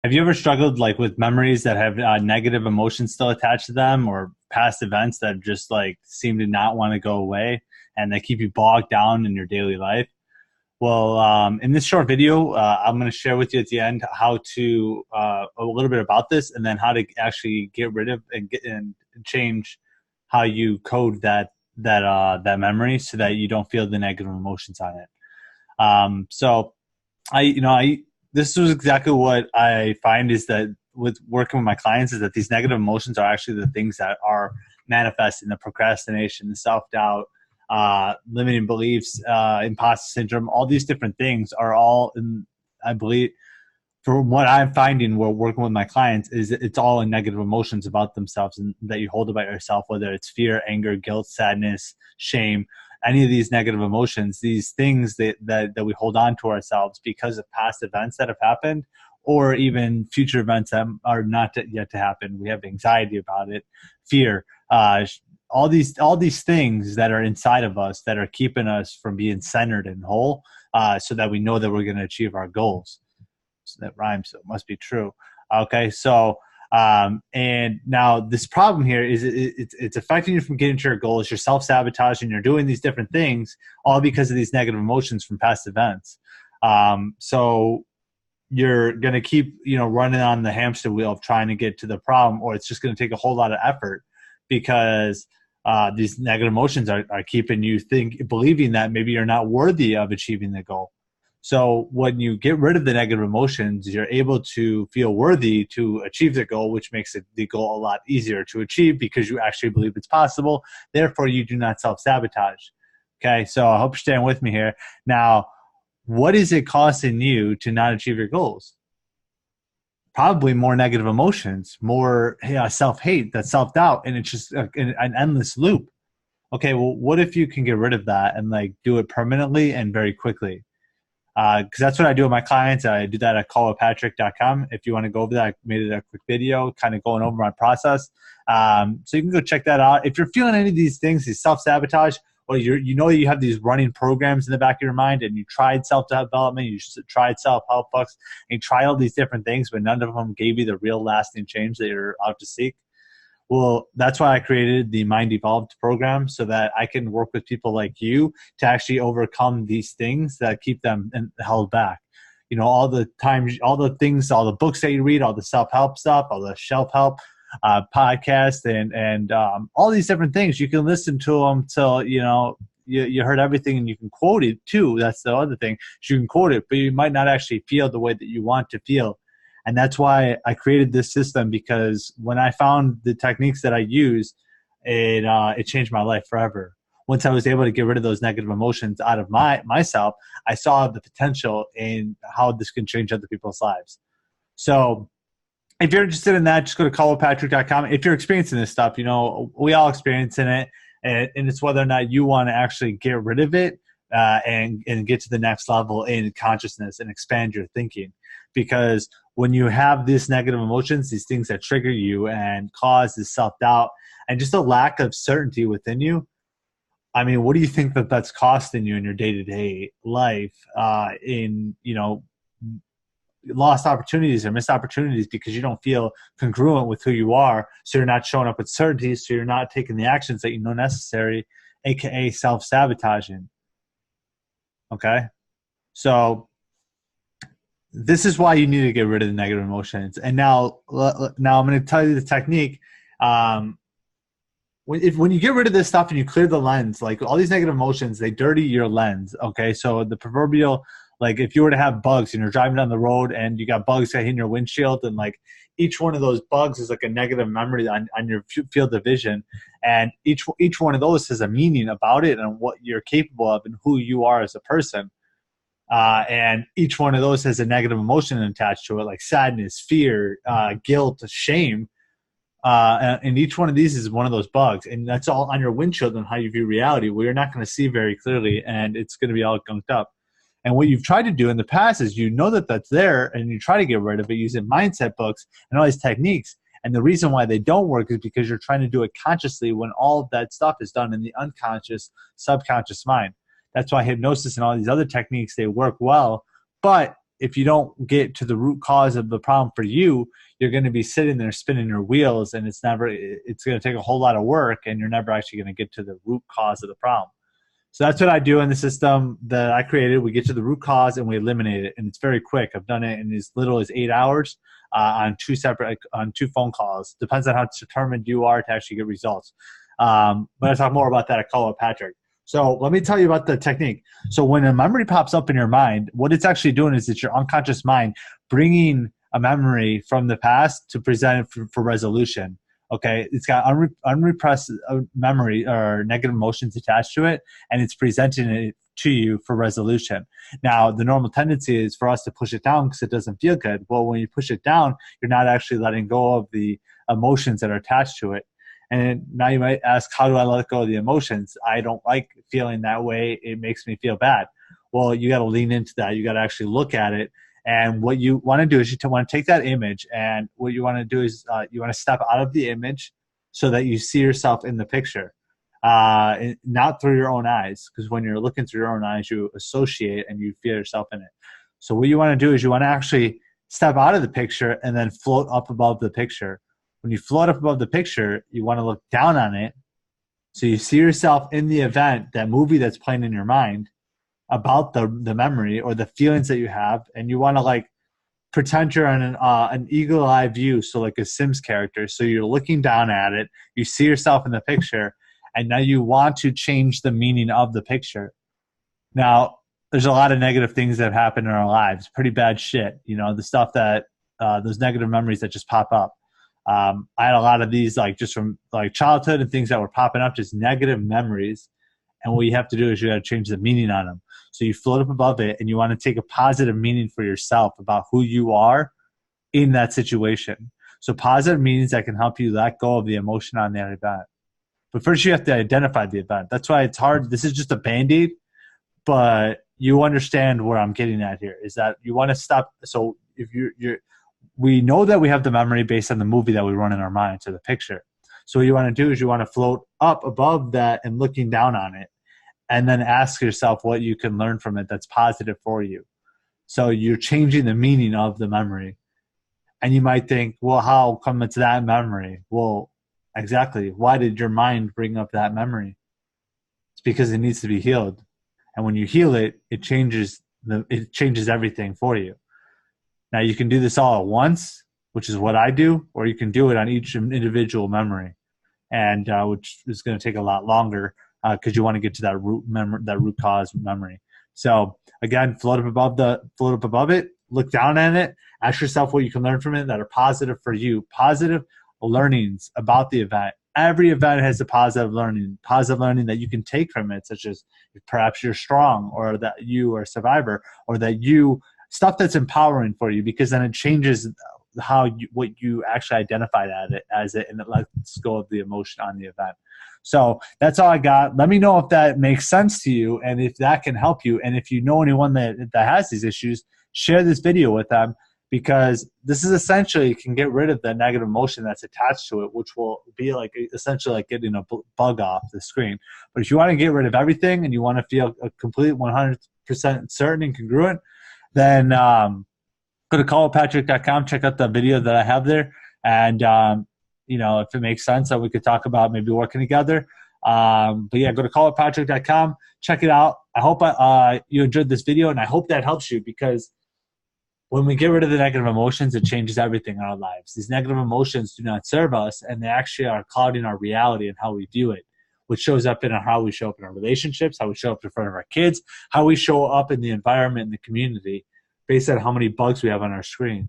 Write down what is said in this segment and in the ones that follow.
Have you ever struggled like with memories that have negative emotions still attached to them, or past events that just like seem to not want to go away and they keep you bogged down in your daily life? Well, in this short video, I'm going to share with you at the end how to a little bit about this, and then how to actually get rid of and get and change how you code that memory so that you don't feel the negative emotions on it. So I this was exactly what I find is that with working with my clients is that these negative emotions are actually the things that are manifesting the procrastination, the self-doubt, limiting beliefs, imposter syndrome. All these different things are all in, I believe, from what I'm finding while working with my clients, is it's all in negative emotions about themselves and that you hold about yourself, whether it's fear, anger, guilt, sadness, shame, any of these negative emotions, these things that we hold on to ourselves because of past events that have happened, or even future events that are not yet to happen. We have anxiety about it, fear, all these things that are inside of us that are keeping us from being centered and whole, so that we know that we're going to achieve our goals. So that rhymes, so it must be true. Okay, so and now this problem here is it's affecting you from getting to your goals. You're self-sabotaging. You're doing these different things all because of these negative emotions from past events. So you're going to keep running on the hamster wheel of trying to get to the problem, or it's just going to take a whole lot of effort because these negative emotions are keeping you believing that maybe you're not worthy of achieving the goal. So when you get rid of the negative emotions, you're able to feel worthy to achieve the goal, which makes the goal a lot easier to achieve because you actually believe it's possible. Therefore, you do not self-sabotage. Okay, so I hope you're staying with me here. Now, what is it costing you to not achieve your goals? Probably more negative emotions, more self-hate, that self-doubt, and it's just an endless loop. Okay, well, what if you can get rid of that and like do it permanently and very quickly? Because that's what I do with my clients. I do that at callwithpatrick.com. If you want to go over that, I made it a quick video kind of going over my process. So you can go check that out. If you're feeling any of these things, these self-sabotage, or you know you have these running programs in the back of your mind, and you tried self-development, you tried self-help books, and you tried all these different things, but none of them gave you the real lasting change that you're out to seek. Well, that's why I created the MindEvolvd program, so that I can work with people like you to actually overcome these things that keep them held back. All the times, all the things, all the books that you read, all the self-help stuff, all the shelf-help podcasts, and all these different things. You can listen to them till, you heard everything, and you can quote it too. That's the other thing. You can quote it, but you might not actually feel the way that you want to feel. And that's why I created this system, because when I found the techniques that I use, it changed my life forever. Once I was able to get rid of those negative emotions out of myself, I saw the potential in how this can change other people's lives. So if you're interested in that, just go to callwithpatrick.com. If you're experiencing this stuff, we all experiencing it, and it's whether or not you want to actually get rid of it, and get to the next level in consciousness and expand your thinking. Because when you have these negative emotions, these things that trigger you and cause this self-doubt and just a lack of certainty within you, I mean, what do you think that's costing you in your day-to-day life, in lost opportunities or missed opportunities because you don't feel congruent with who you are, so you're not showing up with certainty, so you're not taking the actions that you know necessary, aka self-sabotaging. Okay, so this is why you need to get rid of the negative emotions. And now I'm going to tell you the technique. When you get rid of this stuff and you clear the lens, like all these negative emotions, they dirty your lens. Okay, so the proverbial, like if you were to have bugs and you're driving down the road and you got bugs hitting your windshield, and like each one of those bugs is like a negative memory on your field of vision, and each one of those has a meaning about it and what you're capable of and who you are as a person. And each one of those has a negative emotion attached to it, like sadness, fear, guilt, shame. And each one of these is one of those bugs. And that's all on your windshield and how you view reality, where you're not going to see very clearly, and it's going to be all gunked up. And what you've tried to do in the past is that that's there, and you try to get rid of it using mindset books and all these techniques. And the reason why they don't work is because you're trying to do it consciously when all of that stuff is done in the unconscious, subconscious mind. That's why hypnosis and all these other techniques, they work well, but if you don't get to the root cause of the problem for you, you're going to be sitting there spinning your wheels, and it's going to take a whole lot of work, and you're never actually going to get to the root cause of the problem. So that's what I do in the system that I created. We get to the root cause and we eliminate it, and it's very quick. I've done it in as little as 8 hours on two phone calls. Depends on how determined you are to actually get results. But I talk more about that at Call with Patrick. So let me tell you about the technique. So when a memory pops up in your mind, what it's actually doing is it's your unconscious mind bringing a memory from the past to present it for resolution. Okay, it's got unrepressed memory or negative emotions attached to it, and it's presenting it to you for resolution. Now, the normal tendency is for us to push it down because it doesn't feel good. Well, when you push it down, you're not actually letting go of the emotions that are attached to it. And now you might ask, how do I let go of the emotions? I don't like feeling that way. It makes me feel bad. Well, you got to lean into that. You got to actually look at it. And what you want to do is you want to take that image, and what you want to do is you want to step out of the image so that you see yourself in the picture, not through your own eyes, because when you're looking through your own eyes, you associate and you feel yourself in it. So what you want to do is you want to actually step out of the picture and then float up above the picture. When you float up above the picture, you want to look down on it so you see yourself in the event, that movie that's playing in your mind, about the memory or the feelings that you have, and you want to like pretend you're on an eagle-eye view, so like a Sims character. So you're looking down at it, you see yourself in the picture, and now you want to change the meaning of the picture. Now, there's a lot of negative things that have happened in our lives, pretty bad shit. You know, the stuff that those negative memories that just pop up. I had a lot of these like just from like childhood and things that were popping up, just negative memories. And what you have to do is you got to change the meaning on them. So you float up above it, and you want to take a positive meaning for yourself about who you are in that situation. So positive meanings that can help you let go of the emotion on that event. But first you have to identify the event. That's why it's hard. This is just a Band-Aid, but you understand where I'm getting at here is that you want to stop. So if we know that we have the memory based on the movie that we run in our mind, so the picture. So what you want to do is you want to float up above that and looking down on it, and then ask yourself what you can learn from it that's positive for you. So you're changing the meaning of the memory. And you might think, well, how come it's that memory? Well, exactly. Why did your mind bring up that memory? It's because it needs to be healed. And when you heal it, it changes everything for you. Now you can do this all at once, which is what I do, or you can do it on each individual memory, and which is going to take a lot longer because you want to get to that root cause memory. So again, float up above it, look down at it, ask yourself what you can learn from it that are positive for you, positive learnings about the event. Every event has a positive learning that you can take from it, such as perhaps you're strong, or that you are a survivor, or that you stuff that's empowering for you, because then it changes what you actually identified as it, and it lets go of the emotion on the event. So that's all I got. Let me know if that makes sense to you and if that can help you. And if you know anyone that has these issues, share this video with them, because this is essentially can get rid of the negative emotion that's attached to it, which will be like essentially like getting a bug off the screen. But if you want to get rid of everything and you want to feel a complete 100% certain and congruent, then go to callwithpatrick.com, check out the video that I have there. And, if it makes sense, we could talk about maybe working together. But yeah, go to callwithpatrick.com, check it out. I hope you enjoyed this video, and I hope that helps you, because when we get rid of the negative emotions, it changes everything in our lives. These negative emotions do not serve us, and they actually are clouding our reality and how we view it, which shows up in how we show up in our relationships, how we show up in front of our kids, how we show up in the environment and the community based on how many bugs we have on our screen.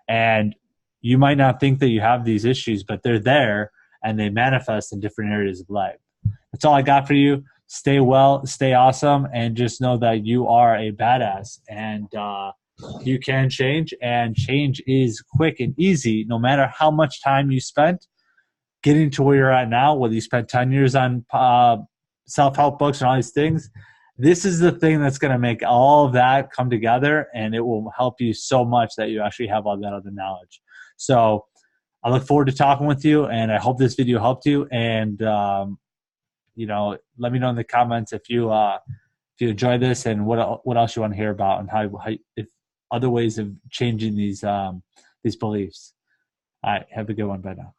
And you might not think that you have these issues, but they're there, and they manifest in different areas of life. That's all I got for you. Stay well, stay awesome, and just know that you are a badass, and you can change, and change is quick and easy, no matter how much time you spent getting to where you're at now, whether you spent 10 years on self-help books and all these things. This is the thing that's going to make all of that come together, and it will help you so much that you actually have all that other knowledge. So I look forward to talking with you, and I hope this video helped you. And, let me know in the comments if you enjoy this and what else you want to hear about, and how if other ways of changing these beliefs. All right, have a good one. Bye now.